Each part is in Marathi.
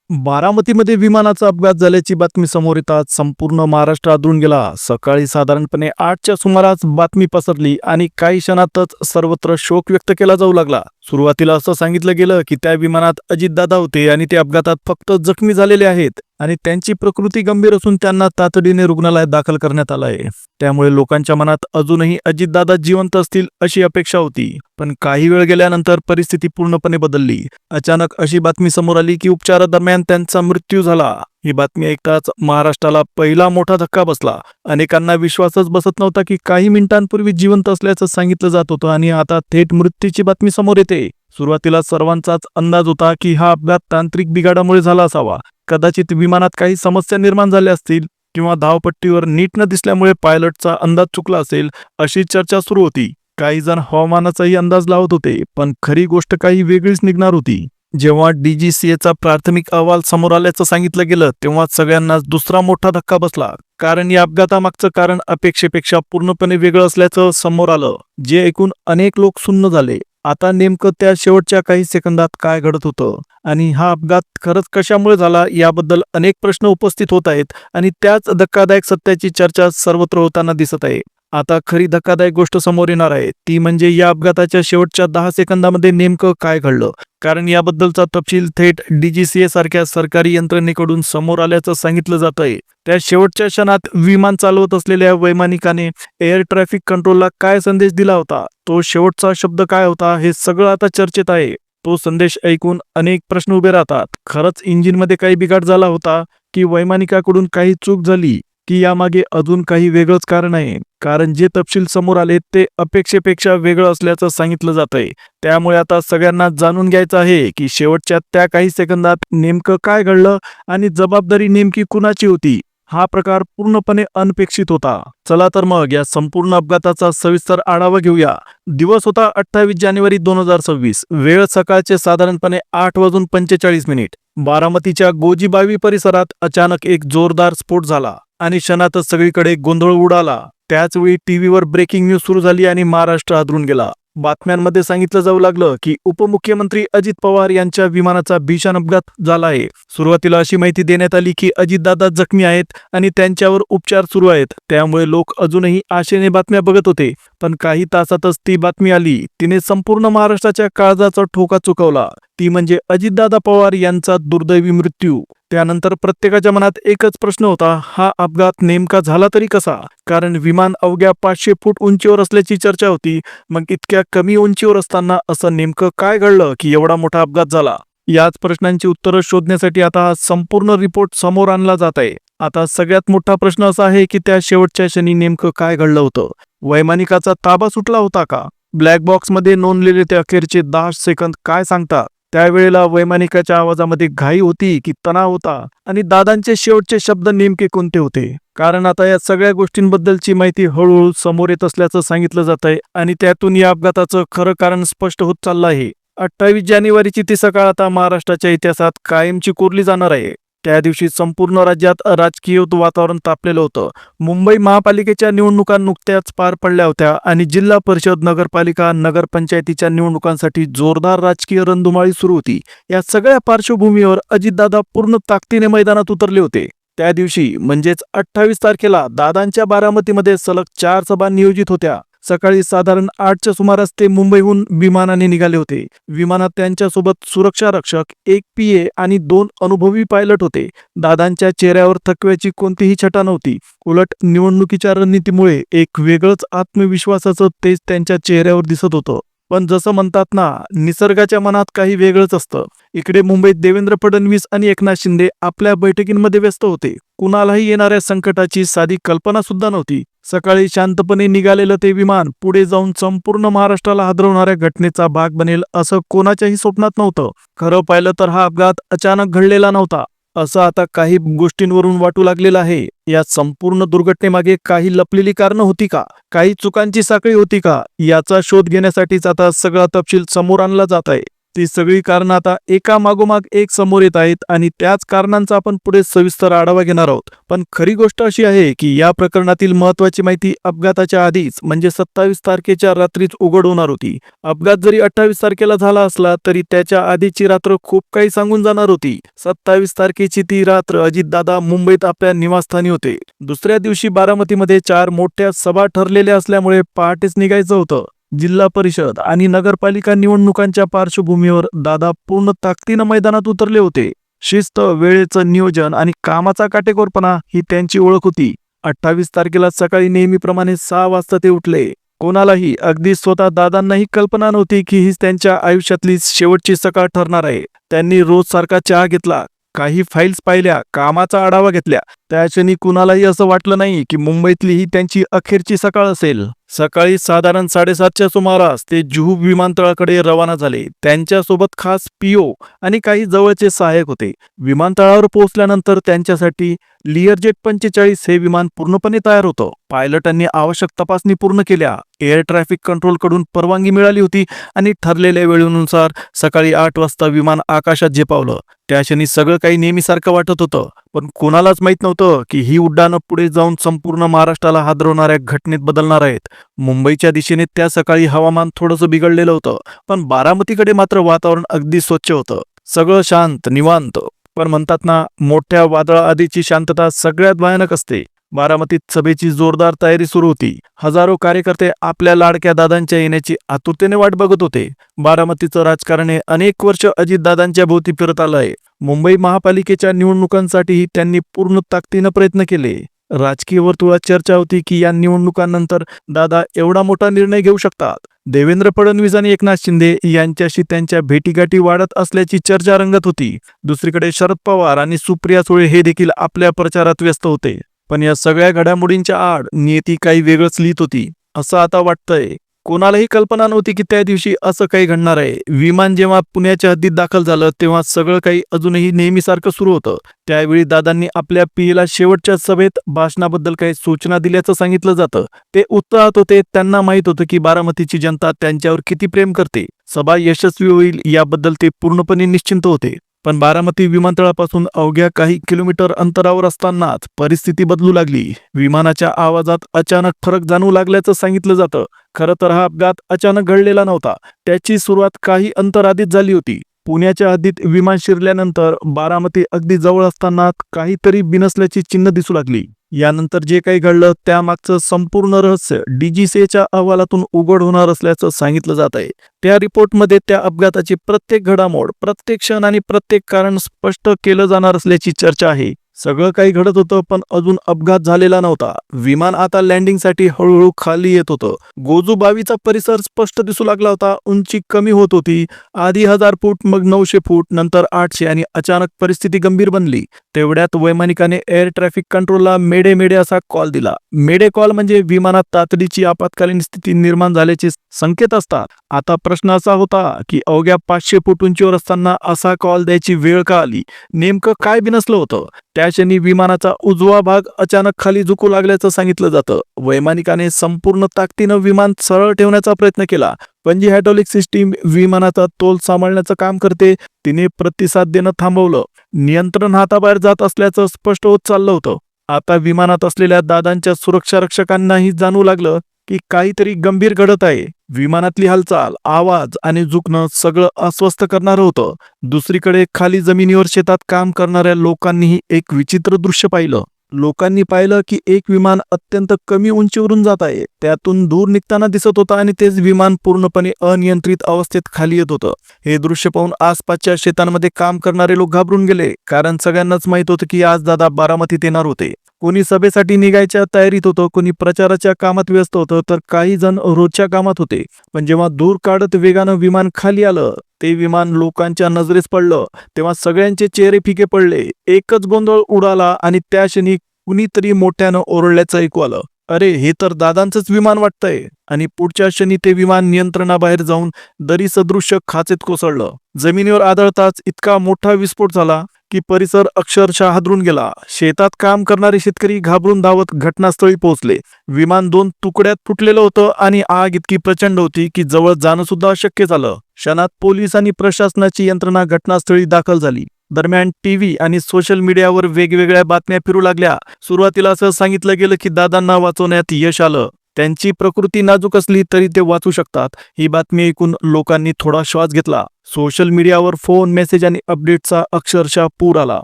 बारामतीमध्ये विमानाचा अपघात झाल्याची बातमी समोर येतात संपूर्ण महाराष्ट्र हादरून गेला. सकाळी साधारणपणे 8च्या सुमारास बातमी पसरली आणि काही क्षणातच सर्वत्र शोक व्यक्त केला जाऊ लागला. सुरुवातीला असं सांगितलं गेलं की त्या विमानात अजितदादा होते आणि ते अपघातात फक्त जखमी झालेले आहेत आणि त्यांची प्रकृती गंभीर असून त्यांना तातडीने रुग्णालयात दाखल करण्यात आलं आहे. त्यामुळे लोकांच्या मनात अजूनही अजितदादा जिवंत असतील अशी अपेक्षा होती. पण काही वेळ गेल्यानंतर परिस्थिती पूर्णपणे बदलली. अचानक अशी बातमी समोर आली की उपचारादरम्यान त्यांचा मृत्यू झाला. ही बातमी ऐकताच महाराष्ट्राला पहिला मोठा धक्का बसला. अनेकांना विश्वासच बसत नव्हता की काही मिनिटांपूर्वी जिवंत असल्याचं सांगितलं जात होतं आणि आता थेट मृत्यूची बातमी समोर येते. सुरुवातीला सर्वांचाच अंदाज होता की हा अपघात तांत्रिक बिघाडामुळे झाला असावा. कदाचित विमानात काही समस्या निर्माण झाल्या असतील किंवा धावपट्टीवर नीट न दिसल्यामुळे पायलटचा अंदाज चुकला असेल अशी चर्चा सुरू होती. काही जण हवामानाचाही अंदाज लावत होते, पण खरी गोष्ट काही वेगळीच निघणार होती. जेव्हा DGCAचा प्राथमिक अहवाल समोर आल्याचं सांगितलं गेलं तेव्हा सगळ्यांनाच दुसरा मोठा धक्का बसला. कारण या अपघातामागचं कारण अपेक्षेपेक्षा पूर्णपणे वेगळं असल्याचं समोर आलं. जे ऐकून अनेक लोक सुन्न झाले. आता नेमकं त्या शेवटच्या काही सेकंदात काय घडत होतं आणि हा अपघात खरंच कशामुळे झाला याबद्दल अनेक प्रश्न उपस्थित होत आहेत आणि त्याच धक्कादायक सत्याची चर्चा सर्वत्र होताना दिसत आहे. आता खरी धक्कादायक गोष्ट समोर येणार आहे, ती म्हणजे या अपघाताच्या शेवटच्या 10 सेकंदामध्ये नेमकं काय घडलं. कारण याबद्दलचा तपशील थेट DGCA सारख्या सरकारी यंत्रणेकडून समोर आल्याचं सांगितलं जात आहे. त्या शेवटच्या क्षणात विमान चालवत असलेल्या वैमानिकाने एअर ट्रॅफिक कंट्रोलला काय संदेश दिला होता, तो शेवटचा शब्द काय होता, हे सगळं आता चर्चेत आहे. तो संदेश ऐकून अनेक प्रश्न उभे राहतात. खरंच इंजिनमध्ये काही बिघाड झाला होता की वैमानिकाकडून काही चूक झाली की यामागे अजून काही वेगळंच कारण आहे. कारण जे तपशील समोर आले ते अपेक्षेपेक्षा वेगळं असल्याचं सांगितलं जात आहे. त्यामुळे आता सगळ्यांना जाणून घ्यायचं आहे की शेवटच्या त्या काही सेकंदात नेमकं काय घडलं आणि जबाबदारी नेमकी कुणाची होती. हा प्रकार पूर्णपणे अनपेक्षित होता. चला तर मग या संपूर्ण अपघाताचा सविस्तर आढावा घेऊया. दिवस होता 28 जानेवारी 2026. वेळ सकाळचे साधारणपणे 8:45. बारामतीच्या गोजीबावी परिसरात अचानक एक जोरदार स्फोट झाला आणि क्षणातच सगळीकडे गोंधळ उडाला. त्याचवेळी टीव्हीवर ब्रेकिंग न्यूज सुरू झाली आणि महाराष्ट्र हादरून गेला. बातम्यांमध्ये सांगितलं जाऊ लागलं की उपमुख्यमंत्री अजित पवार यांच्या विमानाचा भीषण अपघात झाला आहे. सुरुवातीला अशी माहिती देण्यात आली की अजितदादा जखमी आहेत आणि त्यांच्यावर उपचार सुरू आहेत. त्यामुळे लोक अजूनही आशेने बातम्या बघत होते. पण काही तासातच ती बातमी आली. तिने संपूर्ण महाराष्ट्राच्या काळजाचा ठोका चुकवला. ती म्हणजे अजितदादा पवार यांचा दुर्दैवी मृत्यू. त्यानंतर प्रत्येकाच्या मनात एकच प्रश्न होता, हा अपघात नेमका झाला तरी कसा? कारण विमान अवघ्या 500 फूट उंचीवर असल्याची चर्चा होती. मग इतक्या कमी उंचीवर असताना असं नेमकं काय घडलं की एवढा मोठा अपघात झाला? याच प्रश्नांची उत्तरं शोधण्यासाठी आता हा संपूर्ण रिपोर्ट समोर आणला जात आहे. आता सगळ्यात मोठा प्रश्न असा आहे की त्या शेवटच्या क्षणी नेमकं काय घडलं होतं? वैमानिकाचा ताबा सुटला होता का? ब्लॅक बॉक्समध्ये नोंदलेले ते अखेरचे 10 सेकंद काय सांगतात? त्यावेळेला वैमानिकाच्या आवाजामध्ये घाई होती की तणाव होता आणि दादांचे शेवटचे शब्द नेमके कोणते होते? कारण आता या सगळ्या गोष्टींबद्दलची माहिती हळूहळू समोर येत असल्याचं सांगितलं जात आहे आणि त्यातून या अपघाताचं खरं कारण स्पष्ट होत चाललं आहे. 28 जानेवारीची ती सकाळ आता महाराष्ट्राच्या इतिहासात कायमची कोरली जाणार आहे. त्या दिवशी संपूर्ण राज्यात राजकीय वातावरण तापलेलं होतं. मुंबई महापालिकेच्या निवडणुका नुकत्याच पार पडल्या होत्या आणि जिल्हा परिषद, नगरपालिका, नगरपंचायतीच्या निवडणुकांसाठी जोरदार राजकीय रणधुमाळी सुरू होती. या सगळ्या पार्श्वभूमीवर अजितदादा पूर्ण ताकदीने मैदानात उतरले होते. त्या दिवशी म्हणजेच 28 तारखेला दादांच्या बारामतीमध्ये सलग 4 सभा नियोजित होत्या. सकाळी साधारण 8च्या सुमारास ते मुंबईहून विमानाने निघाले होते. विमानात त्यांच्यासोबत सुरक्षा रक्षक, एक PA आणि 2 अनुभवी पायलट होते. दादांच्या चेहऱ्यावर थकव्याची कोणतीही छटा नव्हती. उलट निवडणुकीच्या रणनीतीमुळे एक वेगळंच आत्मविश्वासाचं तेज त्यांच्या चेहऱ्यावर दिसत होतं. पण जसं म्हणतात ना, निसर्गाच्या मनात काही वेगळंच असतं. इकडे मुंबईत देवेंद्र फडणवीस आणि एकनाथ शिंदे आपल्या बैठकींमध्ये व्यस्त होते. कुणालाही येणाऱ्या संकटाची साधी कल्पना सुद्धा नव्हती. सकाळी शांतपणे निघालेलं ते विमान पुढे जाऊन संपूर्ण महाराष्ट्राला हादरवणाऱ्या घटनेचा भाग बनेल असं कोणाच्याही स्वप्नात नव्हतं. खरं पाहिलं तर हा अपघात अचानक घडलेला नव्हता, असं आता काही गोष्टींवरून वाटू लागलेलं आहे. या संपूर्ण दुर्घटनेमागे काही लपलेली कारणं होती का? काही चुकांची साखळी होती का? याचा शोध घेण्यासाठीच आता सगळा तपशील समोर आणला जात आहे. ती सगळी कारणं आता एका मागोमाग एक समोर येत आहेत आणि त्याच कारणांचा आपण पुढे सविस्तर आढावा घेणार आहोत. पण खरी गोष्ट अशी आहे की या प्रकरणातील महत्त्वाची माहिती अपघाताच्या आधीच म्हणजे 27 तारखेच्या रात्रीच उघड होणार होती. अपघात जरी 28 तारखेला झाला असला तरी त्याच्या आधीची रात्र खूप काही सांगून जाणार होती. 27 तारखेची ती रात्र अजितदादा मुंबईत आपल्या निवासस्थानी होते. दुसऱ्या दिवशी बारामतीमध्ये 4 मोठ्या सभा ठरलेल्या असल्यामुळे पहाटेच निघायचं होतं. जिल्हा परिषद आणि नगरपालिका निवडणुकांच्या पार्श्वभूमीवर दादा पूर्ण ताकदीनं मैदानात उतरले होते. शिस्त, वेळेचं नियोजन आणि कामाचा काटेकोरपणा ही त्यांची ओळख होती. 28 तारखेला सकाळी नेहमीप्रमाणे 6 वाजता ते उठले. कोणालाही, अगदी स्वतः दादांनाही कल्पना नव्हती की ही त्यांच्या आयुष्यातली शेवटची सकाळ ठरणार आहे. त्यांनी रोज सारखा चहा घेतला, काही फाईल्स पाहिल्या, कामाचा आढावा घेतल्या. त्या क्षणी कुणालाही असं वाटलं नाही की मुंबईतली ही त्यांची अखेरची सकाळ असेल. सकाळी साधारण 7:30च्या सुमारास ते जुहू विमानतळाकडे रवाना झाले. त्यांच्यासोबत खास पीओ आणि काही जवळचे सहाय्यक होते. विमानतळावर पोहोचल्यानंतर त्यांच्यासाठी लिअरजेट 45 हे विमान पूर्णपणे तयार होतं. पायलटांनी आवश्यक तपासणी पूर्ण केल्या. एअर ट्रॅफिक कंट्रोलकडून परवानगी मिळाली होती आणि ठरलेल्या वेळेनुसार सकाळी 8 वाजता विमान आकाशात झेपावलं. त्या क्षणी सगळं काही नेहमीसारखं वाटत होतं, पण कोणालाच माहीत नव्हतं की ही उड्डाणं पुढे जाऊन संपूर्ण महाराष्ट्राला हादरवणाऱ्या घटनेत बदलणार आहेत. मुंबईच्या दिशेने त्या सकाळी हवामान थोडंसं बिघडलेलं होतं, पण बारामतीकडे मात्र वातावरण अगदी स्वच्छ होतं. सगळं शांत, निवांत. पण म्हणतात ना, मोठ्या वादळाआधीची शांतता सगळ्यात भयानक असते. बारामतीत सभेची जोरदार तयारी सुरू होती. हजारो कार्यकर्ते आपल्या लाडक्या दादांच्या येण्याची आतुरतेने वाट बघत होते. बारामतीचं राजकारण हे अनेक वर्ष अजितदादांच्या भोवती फिरत आलंय. मुंबई महापालिकेच्या निवडणुकांसाठीही त्यांनी पूर्ण ताकदीनं प्रयत्न केले. राजकीय वर्तुळात चर्चा होती की या निवडणुकांनंतर दादा एवढा मोठा निर्णय घेऊ शकतात. देवेंद्र फडणवीस आणि एकनाथ शिंदे यांच्याशी त्यांच्या भेटीगाठी वाढत असल्याची चर्चा रंगत होती. दुसरीकडे शरद पवार आणि सुप्रिया सुळे हे देखील आपल्या प्रचारात व्यस्त होते. पण या सगळ्या घडामोडींच्या आड नियती काही वेगळंच लिहित होती, असं आता वाटतंय. कोणालाही कल्पना नव्हती की त्या दिवशी असं काही घडणार आहे. विमान जेव्हा पुण्याच्या हद्दीत दाखल झालं तेव्हा सगळं काही अजूनही नेहमीसारखं सुरू होतं. त्यावेळी दादांनी आपल्या पीएला शेवटच्या सभेत भाषणाबद्दल काही सूचना दिल्याचं सांगितलं जातं. ते उत्साहात होते. त्यांना माहीत होतं की बारामतीची जनता त्यांच्यावर किती प्रेम करते. सभा यशस्वी होईल याबद्दल ते पूर्णपणे निश्चिंत होते. पण बारामती विमानतळापासून अवघ्या काही किलोमीटर अंतरावर असतानाच परिस्थिती बदलू लागली. विमानाच्या आवाजात अचानक फरक जाणवू लागल्याचं सांगितलं जातं. खरं तर हा अपघात अचानक घडलेला नव्हता. त्याची सुरुवात काही अंतर आधीच झाली होती. पुण्याच्या हद्दीत विमान शिरल्यानंतर बारामती अगदी जवळ असताना काहीतरी बिनसल्याची चिन्ह दिसू लागली. यानंतर जे काही घडलं त्यामागचं संपूर्ण रहस्य DGCAच्या अहवालातून उघड होणार असल्याचं सांगितलं जात आहे. त्या रिपोर्टमध्ये त्या अपघाताची प्रत्येक घडामोड, प्रत्येक क्षण आणि प्रत्येक कारण स्पष्ट केलं जाणार असल्याची चर्चा आहे. सगळं काही घडत होतं पण अजून अपघात झालेला नव्हता. विमान आता लँडिंगसाठी हळूहळू खाली येत होतं. गोजू बावीचा परिसर स्पष्ट दिसू लागला होता. उंची कमी होत होती. आधी 1000 फूट, मग 900 फूट, नंतर 800 आणि अचानक परिस्थिती गंभीर बनली. तेवढ्यात वैमानिकाने एअर ट्रॅफिक कंट्रोलला मेडे मेडे असा कॉल दिला. मेडे कॉल म्हणजे विमानात तातडीची आपत्कालीन स्थिती निर्माण झाल्याचे संकेत असतात. आता प्रश्न असा होता की अवघ्या 500 फूट उंचीवर असताना असा कॉल द्यायची वेळ का आली? नेमकं काय बिनसलं होतं? त्या क्षणी विमानाचा उजवा भाग अचानक खाली झुकू लागल्याचं सांगितलं जातं. वैमानिकाने संपूर्ण ताकदीनं विमान सरळ ठेवण्याचा प्रयत्न केला. पण जी हायड्रॉलिक सिस्टीम विमानाचा तोल सांभाळण्याचं काम करते तिने प्रतिसाद देणं थांबवलं. नियंत्रण हाताबाहेर जात असल्याचं स्पष्ट होत चाललं होतं. आता विमानात असलेल्या दादांच्या सुरक्षा रक्षकांनाही जाणवू लागलं की काहीतरी गंभीर घडत आहे. विमानातली हालचाल, आवाज आणि झुकणं सगळं अस्वस्थ करणारं होतं. दुसरीकडे खाली जमिनीवर शेतात काम करणाऱ्या लोकांनीही एक विचित्र दृश्य पाहिलं. लोकांनी पाहिलं की एक विमान अत्यंत कमी उंचीवरून जात आहे. त्यातून धूर निघताना दिसत होता आणि तेच विमान पूर्णपणे अनियंत्रित अवस्थेत खाली येत होतं. हे दृश्य पाहून आसपासच्या शेतांमध्ये काम करणारे लोक घाबरून गेले, कारण सगळ्यांनाच माहित होतं की आज दादा बारामतीत येणार होते. कोणी सभेसाठी निघायच्या तयारीत होतं, कोणी प्रचाराच्या कामात व्यस्त होतं, तर काही जण रोजच्या कामात होते. पण जेव्हा धूर काढत वेगानं विमान खाली आलं, ते विमान लोकांच्या नजरेस पडलं, तेव्हा सगळ्यांचे चेहरे फिके पडले. एकच गोंधळ उडाला आणि त्या क्षणी कुणीतरी मोठ्यानं ओरडल्याचं ऐकू आलं. अरे, हे तर दादांचंच विमान वाटतंय. आणि पुढच्या क्षणी ते विमान नियंत्रणाबाहेर जाऊन दरीसदृश्य खाचेत कोसळलं. जमिनीवर आदळताच इतका मोठा विस्फोट झाला की परिसर अक्षरशः हादरून गेला. शेतात काम करणारे शेतकरी घाबरून धावत घटनास्थळी पोहोचले. विमान 2 तुकड्यात फुटलेलं होतं आणि आग इतकी प्रचंड होती की जवळ जाणं सुद्धा अशक्य झालं. क्षणात पोलीस आणि प्रशासनाची यंत्रणा घटनास्थळी दाखल झाली. दरम्यान टीव्ही आणि सोशल मीडियावर वेगवेगळ्या बातम्या फिरू लागल्या. सुरुवातीला असं सांगितलं गेलं की दादांना वाचवण्यात यश आलं. त्यांची प्रकृती नाजूक असली तरी ते वाचू शकतात. ही बातमी ऐकून लोकांनी थोडा श्वास घेतला. सोशल मीडियावर फोन, मेसेज आणि अपडेटचा अक्षरशः पूर आला.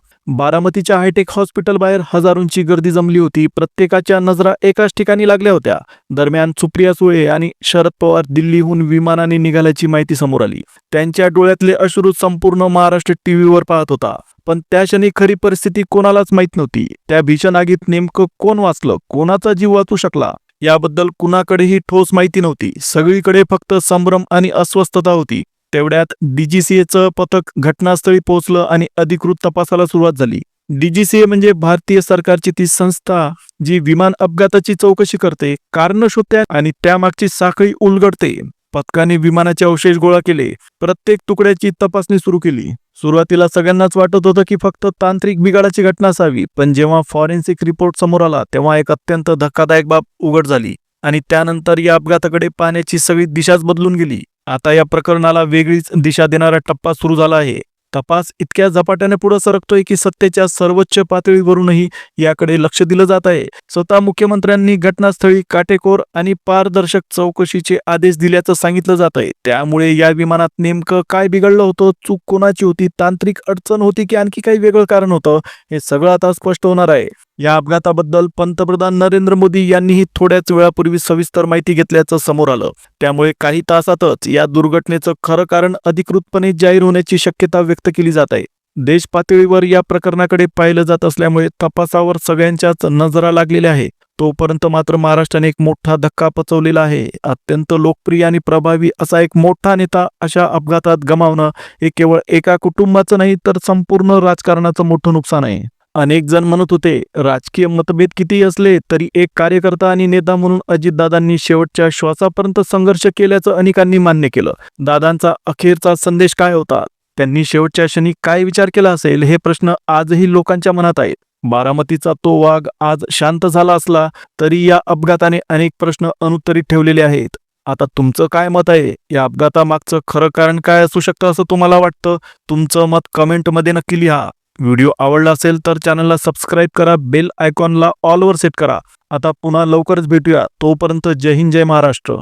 बारामतीच्या हायटेक हॉस्पिटल बाहेर हजारोंची गर्दी जमली होती. प्रत्येकाच्या नजरा एकाच ठिकाणी लागल्या होत्या. दरम्यान सुप्रिया सुळे आणि शरद पवार दिल्लीहून विमानाने निघाल्याची माहिती समोर आली. त्यांच्या डोळ्यातले अश्रू संपूर्ण महाराष्ट्र टीव्हीवर पाहत होता. पण त्या क्षणी खरी परिस्थिती कोणालाच माहीत नव्हती. त्या भीषण आगीत नेमकं कोण वाचलं, कोणाचा जीव वाचू शकला याबद्दल कुणाकडेही ठोस माहिती नव्हती. सगळीकडे फक्त संभ्रम आणि अस्वस्थता होती. तेवढ्यात डीजीसीएचं पथक घटनास्थळी पोहोचलं आणि अधिकृत तपासाला सुरुवात झाली. डीजीसीए म्हणजे भारतीय सरकारची ती संस्था जी विमान अपघाताची चौकशी करते, कारण शोधते आणि त्यामागची साखळी उलगडते. पथकाने विमानाचे अवशेष गोळा केले. प्रत्येक तुकड्याची तपासणी सुरू केली. सुरुवातीला सगळ्यांनाच वाटत होतं की फक्त तांत्रिक बिघाडाची घटना असावी, पण जेव्हा फॉरेन्सिक रिपोर्ट समोर आला तेव्हा एक अत्यंत धक्कादायक बाब उघड झाली आणि त्यानंतर या अपघाताकडे पाहण्याची सगळी दिशाच बदलून गेली. आता या प्रकरणाला वेगळीच दिशा देणारा टप्पा सुरू झाला आहे. तपास इतक्या झपाट्याने पुढे सरकतोय की सत्तेच्या सर्वोच्च पातळीवरूनही याकडे लक्ष दिलं जात आहे. स्वतः मुख्यमंत्र्यांनी घटनास्थळी काटेकोर आणि पारदर्शक चौकशीचे आदेश दिल्याचं सांगितलं जात आहे. त्यामुळे या विमानात नेमकं काय बिघडलं होतं, चूक कोणाची होती, तांत्रिक अडचण होती की आणखी काही वेगळं कारण होतं, हे सगळं आता स्पष्ट होणार आहे. या अपघाताबद्दल पंतप्रधान नरेंद्र मोदी यांनीही थोड्याच वेळापूर्वी सविस्तर माहिती घेतल्याचं समोर आलं. त्यामुळे काही तासातच या दुर्घटनेचं खरं कारण अधिकृतपणे जाहीर होण्याची शक्यता व्यक्त केली जात आहे. देश पातळीवर या प्रकरणाकडे पाहिलं जात असल्यामुळे तपासावर सगळ्यांच्याच नजरा लागलेल्या आहे. तोपर्यंत मात्र महाराष्ट्राने एक मोठा धक्का पचवलेला आहे. अत्यंत लोकप्रिय आणि प्रभावी असा एक मोठा नेता अशा अपघातात गमावणं हे केवळ एका कुटुंबाचं नाही तर संपूर्ण राजकारणाचं मोठं नुकसान आहे. अनेक जण म्हणत होते राजकीय मतभेद किती असले तरी एक कार्यकर्ता आणि नेता म्हणून अजितदादांनी शेवटच्या श्वासापर्यंत संघर्ष केल्याचं अनेकांनी मान्य केलं. दादांचा अखेरचा संदेश काय होता, त्यांनी शेवटच्या क्षणी काय विचार केला असेल, हे प्रश्न आजही लोकांच्या मनात आहेत. बारामतीचा तो वाघ आज शांत झाला असला तरी या अपघाताने अनेक प्रश्न अनुत्तरित ठेवलेले आहेत. आता तुमचं काय मत आहे? या अपघातामागचं खरं कारण काय असू शकतं असं तुम्हाला वाटतं? तुमचं मत कमेंटमध्ये नक्की लिहा. व्हिडिओ आवडला असेल तर चॅनलला सबस्क्राईब करा, बेल आयकॉनला ऑलवर सेट करा. आता पुन्हा लवकरच भेटूया. तोपर्यंत जय हिंद, जय महाराष्ट्र.